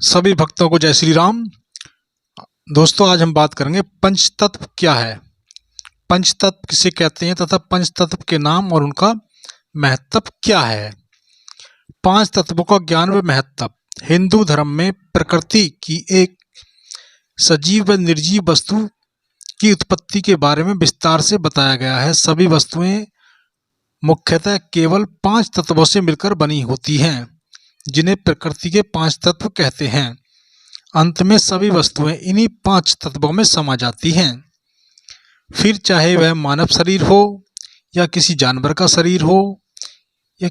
सभी भक्तों को जय श्री राम। दोस्तों, आज हम बात करेंगे पंचतत्व क्या है, पंचतत्व किसे कहते हैं तथा पंचतत्व के नाम और उनका महत्व क्या है। पांच तत्वों का ज्ञान व महत्व। हिंदू धर्म में प्रकृति की एक सजीव व निर्जीव वस्तु की उत्पत्ति के बारे में विस्तार से बताया गया है। सभी वस्तुएं मुख्यतः केवल पांच तत्वों से मिलकर बनी होती हैं, जिन्हें प्रकृति के पांच तत्व कहते हैं। अंत में सभी वस्तुएं इन्हीं पांच तत्वों में समा जाती हैं। फिर चाहे वह मानव शरीर हो या किसी जानवर का शरीर हो या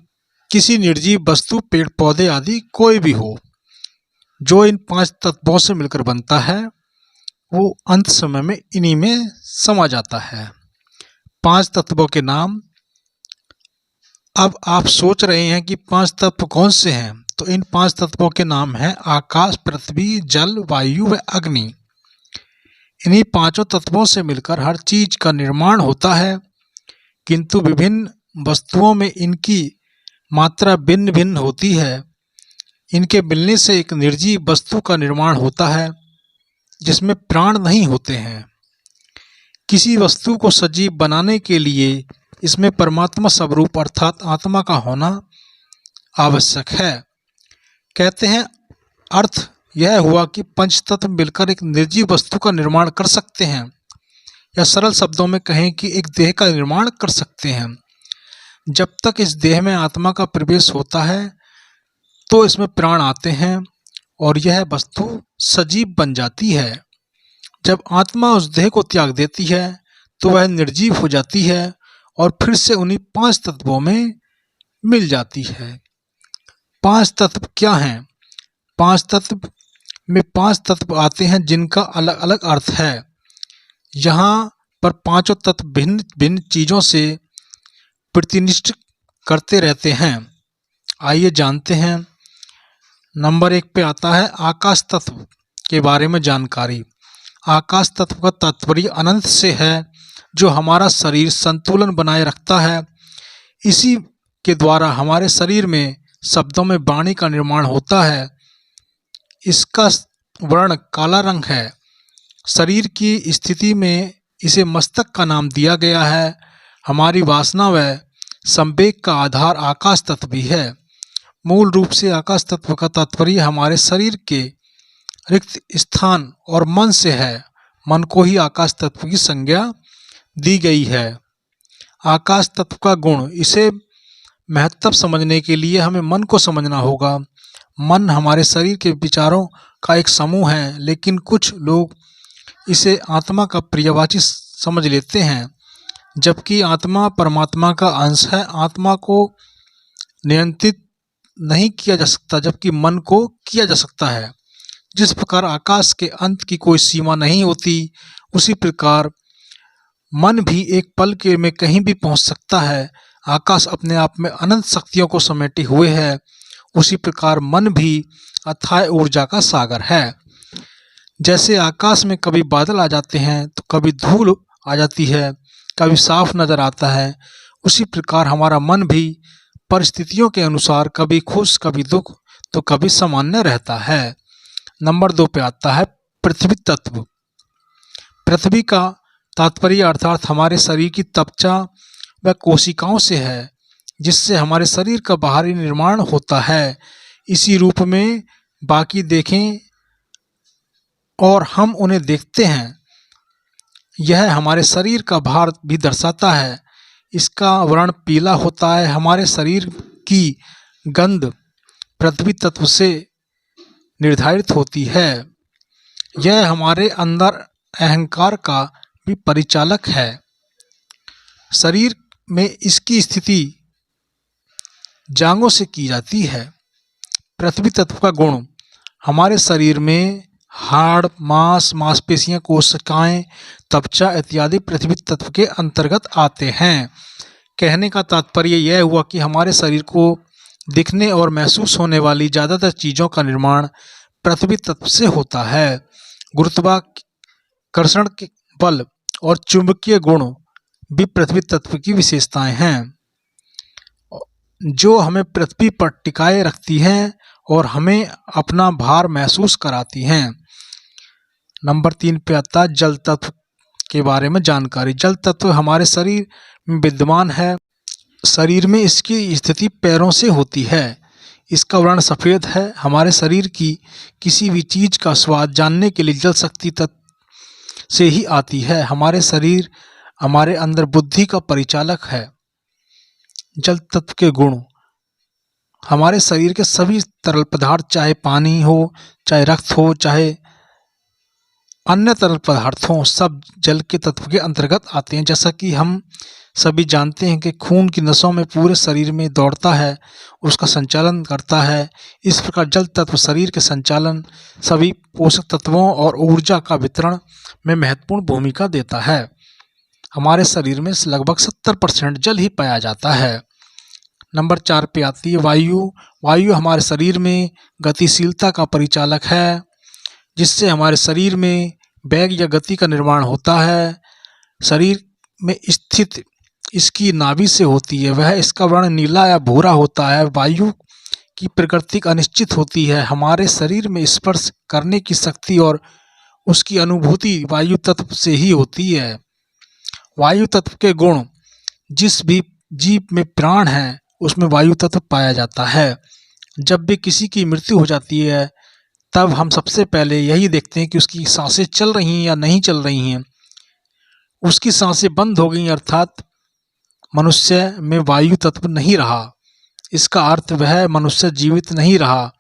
किसी निर्जीव वस्तु, पेड़ पौधे आदि कोई भी हो, जो इन पांच तत्वों से मिलकर बनता है वो अंत समय में इन्हीं में समा जाता है। पांच तत्वों के नाम। अब आप सोच रहे हैं कि पांच तत्व कौन से हैं, तो इन पांच तत्वों के नाम हैं आकाश, पृथ्वी, जल, वायु व अग्नि। इन्हीं पांचों तत्वों से मिलकर हर चीज का निर्माण होता है, किंतु विभिन्न वस्तुओं में इनकी मात्रा भिन्न भिन्न होती है। इनके मिलने से एक निर्जीव वस्तु का निर्माण होता है जिसमें प्राण नहीं होते हैं। किसी वस्तु को सजीव बनाने के लिए इसमें परमात्मा स्वरूप अर्थात आत्मा का होना आवश्यक है। कहते हैं अर्थ यह हुआ कि पंचतत्व मिलकर एक निर्जीव वस्तु का निर्माण कर सकते हैं, या सरल शब्दों में कहें कि एक देह का निर्माण कर सकते हैं। जब तक इस देह में आत्मा का प्रवेश होता है तो इसमें प्राण आते हैं और यह वस्तु सजीव बन जाती है। जब आत्मा उस देह को त्याग देती है तो वह निर्जीव हो जाती है और फिर से उन्हीं पांच तत्वों में मिल जाती है। पांच तत्व क्या हैं? पांच तत्व में पांच तत्व आते हैं जिनका अलग अलग अर्थ है। यहाँ पर पांचों तत्व भिन्न भिन्न चीज़ों से प्रतिनिधित्व करते रहते हैं। आइए जानते हैं। नंबर 1 पे आता है आकाश तत्व के बारे में जानकारी। आकाश तत्व का तात्पर्य अनंत से है, जो हमारा शरीर संतुलन बनाए रखता है। इसी के द्वारा हमारे शरीर में शब्दों में वाणी का निर्माण होता है। इसका वर्ण काला रंग है। शरीर की स्थिति में इसे मस्तक का नाम दिया गया है। हमारी वासना व संवेग का आधार आकाश तत्व भी है। मूल रूप से आकाश तत्व का तात्पर्य हमारे शरीर के रिक्त स्थान और मन से है। मन को ही आकाश तत्व की संज्ञा दी गई है। आकाश तत्व का गुण। इसे महत्व समझने के लिए हमें मन को समझना होगा। मन हमारे शरीर के विचारों का एक समूह है, लेकिन कुछ लोग इसे आत्मा का पर्यायवाची समझ लेते हैं, जबकि आत्मा परमात्मा का अंश है। आत्मा को नियंत्रित नहीं किया जा सकता, जबकि मन को किया जा सकता है। जिस प्रकार आकाश के अंत की कोई सीमा नहीं होती, उसी प्रकार मन भी एक पल के में कहीं भी पहुंच सकता है। आकाश अपने आप में अनंत शक्तियों को समेटे हुए है, उसी प्रकार मन भी अथाह ऊर्जा का सागर है। जैसे आकाश में कभी बादल आ जाते हैं तो कभी धूल आ जाती है, कभी साफ नजर आता है, उसी प्रकार हमारा मन भी परिस्थितियों के अनुसार कभी खुश, कभी दुख, तो कभी सामान्य रहता है। नंबर 2 पे आता है पृथ्वी तत्व। पृथ्वी का तात्पर्य अर्थात हमारे शरीर की त्वचा व कोशिकाओं से है, जिससे हमारे शरीर का बाहरी निर्माण होता है। इसी रूप में बाकी देखें और हम उन्हें देखते हैं। यह हमारे शरीर का भार भी दर्शाता है। इसका वर्ण पीला होता है। हमारे शरीर की गंध पृथ्वी तत्व से निर्धारित होती है। यह हमारे अंदर अहंकार का भी परिचालक है। शरीर में इसकी स्थिति जांघों से की जाती है। पृथ्वी तत्व का गुण। हमारे शरीर में हाड़, मांस, मांसपेशियां, कोशिकाएं, त्वचा इत्यादि पृथ्वी तत्व के अंतर्गत आते हैं। कहने का तात्पर्य यह हुआ कि हमारे शरीर को दिखने और महसूस होने वाली ज़्यादातर चीज़ों का निर्माण पृथ्वी तत्व से होता है। गुरुत्वाकर्षण के बल और चुंबकीय गुण भी पृथ्वी तत्व की विशेषताएं हैं, जो हमें पृथ्वी पर टिकाए रखती हैं और हमें अपना भार महसूस कराती हैं। नंबर 3 पे आता है जल तत्व के बारे में जानकारी। जल तत्व हमारे शरीर में विद्यमान है। शरीर में इसकी स्थिति पैरों से होती है। इसका वर्ण सफ़ेद है। हमारे शरीर की किसी भी चीज़ का स्वाद जानने के लिए जल शक्ति तत्व से ही आती है। हमारे शरीर हमारे अंदर बुद्धि का परिचालक है। जल तत्व के गुण। हमारे शरीर के सभी तरल पदार्थ, चाहे पानी हो, चाहे रक्त हो, चाहे अन्य तरल पदार्थ हों, सब जल के तत्व के अंतर्गत आते हैं। जैसा कि हम सभी जानते हैं कि खून की नसों में पूरे शरीर में दौड़ता है, उसका संचालन करता है। इस प्रकार जल तत्व शरीर के संचालन, सभी पोषक तत्वों और ऊर्जा का वितरण में महत्वपूर्ण भूमिका देता है। हमारे शरीर में लगभग 70% जल ही पाया जाता है। नंबर 4 पे आती है वायु। वायु हमारे शरीर में गतिशीलता का परिचालक है, जिससे हमारे शरीर में वेग या गति का निर्माण होता है। शरीर में स्थित इसकी नाभि से होती है। वह इसका वर्ण नीला या भूरा होता है। वायु की प्रकृति अनिश्चित होती है। हमारे शरीर में स्पर्श करने की शक्ति और उसकी अनुभूति वायु तत्व से ही होती है। वायु तत्व के गुण। जिस भी जीव में प्राण है उसमें वायु तत्व पाया जाता है। जब भी किसी की मृत्यु हो जाती है तब हम सबसे पहले यही देखते हैं कि उसकी सांसें चल रही हैं या नहीं चल रही हैं। उसकी सांसें बंद हो गई अर्थात मनुष्य में वायु तत्व नहीं रहा। इसका अर्थ वह मनुष्य जीवित नहीं रहा।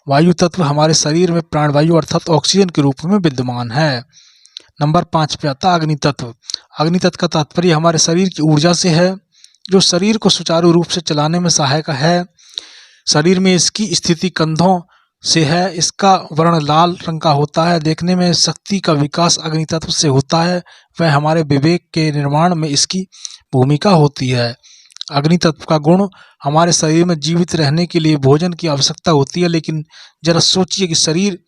वायु तत्व हमारे शरीर में प्राणवायु अर्थात ऑक्सीजन के रूप में विद्यमान है। नंबर 5 पे आता अग्नि तत्व। अग्नि तत्व का तात्पर्य हमारे शरीर की ऊर्जा से है, जो शरीर को सुचारू रूप से चलाने में सहायक है। शरीर में इसकी स्थिति कंधों से है। इसका वर्ण लाल रंग का होता है। देखने में शक्ति का विकास अग्नि तत्व से होता है। वह हमारे विवेक के निर्माण में इसकी भूमिका होती है। अग्नि तत्व का गुण। हमारे शरीर में जीवित रहने के लिए भोजन की आवश्यकता होती है, लेकिन जरा सोचिए कि शरीर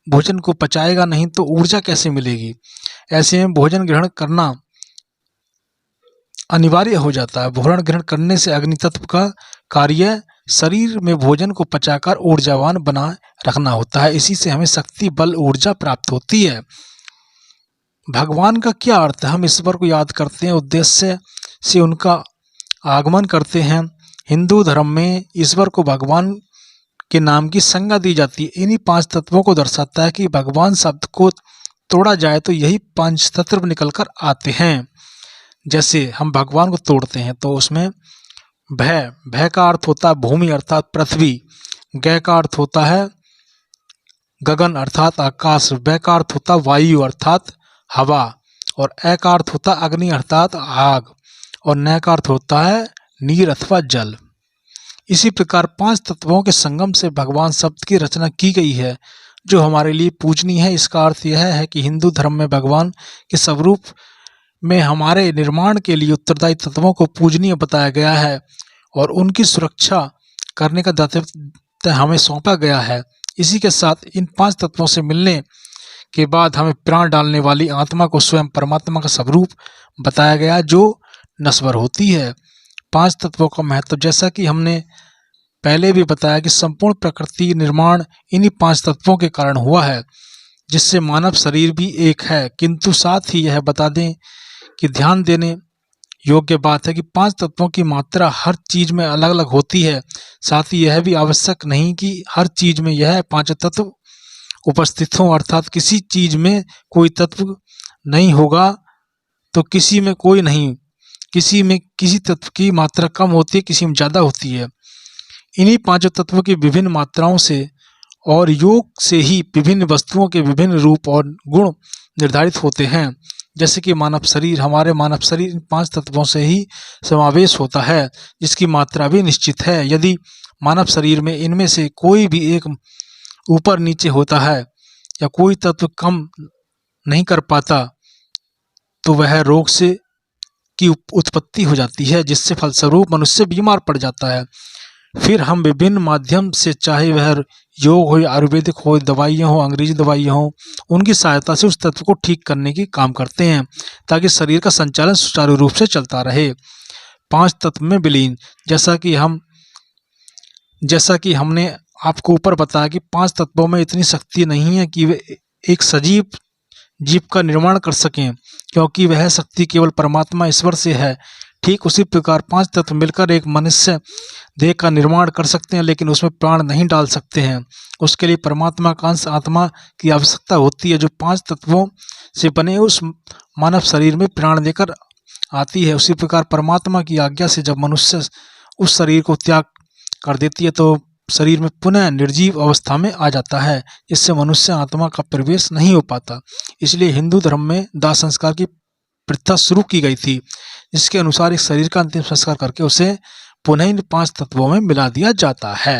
भोजन को पचाएगा नहीं तो ऊर्जा कैसे मिलेगी। ऐसे में भोजन ग्रहण करना अनिवार्य हो जाता है। भोजन ग्रहण करने से अग्नि तत्व का कार्य शरीर में भोजन को पचाकर ऊर्जावान बना रखना होता है। इसी से हमें शक्ति, बल, ऊर्जा प्राप्त होती है। भगवान का क्या अर्थ है? हम ईश्वर को याद करते हैं, उद्देश्य से उनका आगमन करते हैं। हिंदू धर्म में ईश्वर को भगवान के नाम की संज्ञा दी जाती है। इन्हीं 5 तत्वों को दर्शाता है कि भगवान शब्द को तोड़ा जाए तो यही 5 तत्व निकल कर आते हैं। जैसे हम भगवान को तोड़ते हैं तो उसमें भय का अर्थ होता है भूमि अर्थात पृथ्वी। गय का अर्थ होता है गगन अर्थात आकाश। व का अर्थ होता है वायु अर्थात हवा। और ए का अर्थ होता है अग्नि अर्थात आग। और न का अर्थ होता है नीर अथवा जल। इसी प्रकार 5 तत्वों के संगम से भगवान शब्द की रचना की गई है, जो हमारे लिए पूजनीय है। इसका अर्थ यह है कि हिंदू धर्म में भगवान के स्वरूप में हमारे निर्माण के लिए उत्तरदायी तत्वों को पूजनीय बताया गया है और उनकी सुरक्षा करने का दायित्व हमें सौंपा गया है। इसी के साथ इन 5 तत्वों से मिलने के बाद हमें प्राण डालने वाली आत्मा को स्वयं परमात्मा का स्वरूप बताया गया, जो नश्वर होती है। 5 तत्वों का महत्व, जैसा कि हमने पहले भी बताया कि संपूर्ण प्रकृति निर्माण इन्हीं 5 तत्वों के कारण हुआ है, जिससे मानव शरीर भी एक है। किंतु साथ ही यह बता दें कि ध्यान देने योग्य बात है कि 5 तत्वों की मात्रा हर चीज में अलग अलग होती है। साथ ही यह भी आवश्यक नहीं कि हर चीज में यह 5 तत्व उपस्थित हों, अर्थात किसी चीज में कोई तत्व नहीं होगा तो किसी में कोई नहीं। किसी में किसी तत्व की मात्रा कम होती है, किसी में ज़्यादा होती है। इन्हीं 5 तत्वों की विभिन्न मात्राओं से और योग से ही विभिन्न वस्तुओं के विभिन्न रूप और गुण निर्धारित होते हैं। जैसे कि मानव शरीर, हमारे मानव शरीर इन 5 तत्वों से ही समावेश होता है, जिसकी मात्रा भी निश्चित है। यदि मानव शरीर में इनमें से कोई भी एक ऊपर नीचे होता है या कोई तत्व कम नहीं कर पाता तो वह रोग से की उत्पत्ति हो जाती है, जिससे फलस्वरूप मनुष्य बीमार पड़ जाता है। फिर हम विभिन्न माध्यम से, चाहे वह योग हो, आयुर्वेदिक हो, दवाइयाँ हो, अंग्रेजी दवाइयाँ हो, उनकी सहायता से उस तत्व को ठीक करने की काम करते हैं ताकि शरीर का संचालन सुचारू रूप से चलता रहे। 5 तत्व में विलीन, जैसा कि हमने आपको ऊपर बताया कि 5 तत्वों में इतनी शक्ति नहीं है कि वे एक सजीव जीव का निर्माण कर सकें, क्योंकि वह शक्ति केवल परमात्मा ईश्वर से है। ठीक उसी प्रकार 5 तत्व मिलकर एक मनुष्य देह का निर्माण कर सकते हैं, लेकिन उसमें प्राण नहीं डाल सकते हैं। उसके लिए परमात्मा का अंश आत्मा की आवश्यकता होती है, जो 5 तत्वों से बने उस मानव शरीर में प्राण लेकर आती है। उसी प्रकार परमात्मा की आज्ञा से जब मनुष्य उस शरीर को त्याग कर देती है तो शरीर में पुनः निर्जीव अवस्था में आ जाता है। इससे मनुष्य आत्मा का प्रवेश नहीं हो पाता। इसलिए हिंदू धर्म में दाह संस्कार की प्रथा शुरू की गई थी, जिसके अनुसार इस शरीर का अंतिम संस्कार करके उसे पुनः इन 5 तत्वों में मिला दिया जाता है।